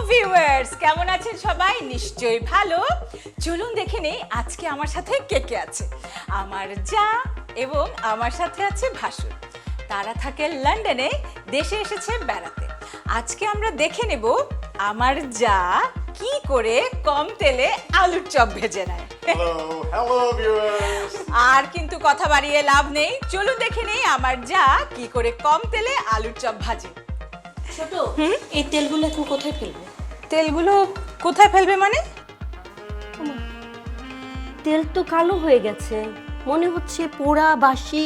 Viewers, কেমন আছেন সবাই? নিশ্চয়ই ভালো। চলুন দেখে নেই আজকে আমার সাথে কে কে আছে। আমার যা এবং আমার সাথে আছে ভাসুর। তারা থাকে লন্ডনে, দেশে এসেছে বেড়াতে। আজকে আমরা দেখে নেব আমার যা কি করে কম তেলে আলুর চপ ভেজে নেয়। Hello viewers. আর কিন্তু কথা বাড়িয়ে লাভ নেই, চলুন দেখে নেই আমার যা কি করে কম তেলে আলুর চপ ভাজে। ছোট, এই তেলগুলো এখন কোথায় ফেলবো? তেলগুলো কোথায় ফেলবে মানে? তেল তো কালো হয়ে গেছে, মনে হচ্ছে পোড়া বাসি,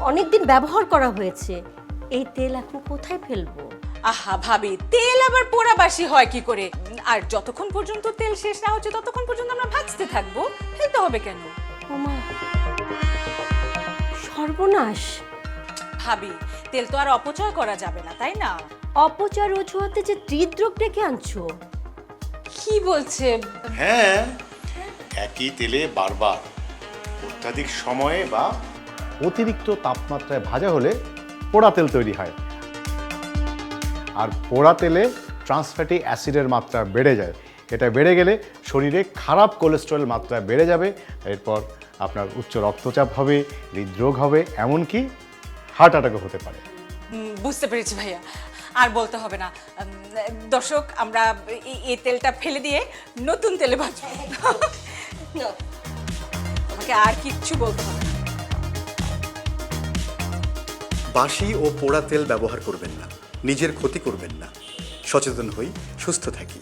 অনেকদিন ব্যবহার করা হয়েছে। এই তেল এখন কোথায় ফেলবো? আহা ভাবি, তেল আবার পোড়া বাসি হয় কি করে? আর যতক্ষণ পর্যন্ত তেল শেষ না হচ্ছে ততক্ষণ পর্যন্ত আমরা ভাজতে থাকবো, ফেলতে হবে কেন? ওমা, সর্বনাশ! ভাবি, তেল তো আর অপচয় করা যাবে না, তাই না? অপচার অজুহাতে যে হৃদরোগ ডেকে আনছো। কি বলছে? হ্যাঁ, একই তেলে বারবার অত্যাধিক সময়ে বা অতিরিক্ত তাপমাত্রায় ভাজা হলে পোড়া তেল তৈরি হয়। আর পোড়া তেলে ট্রান্সফ্যাটি অ্যাসিডের মাত্রা বেড়ে যায়। এটা বেড়ে গেলে শরীরে খারাপ কোলেস্টেরল মাত্রা বেড়ে যাবে। এরপর আপনার উচ্চ রক্তচাপ হবে, হৃদরোগ হবে, এমনকি হার্ট অ্যাটাকও হতে পারে। বুঝতে পেরেছি ভাইয়া, আর বলতে হবে না। দর্শক, আমরা এই তেলটা ফেলে দিয়ে নতুন তেলে ভাজবো। আমাকে আর কিচ্ছু বলতে হবে না। বাসি ও পোড়া তেল ব্যবহার করবেন না, নিজের ক্ষতি করবেন না। সচেতন হই, সুস্থ থাকি।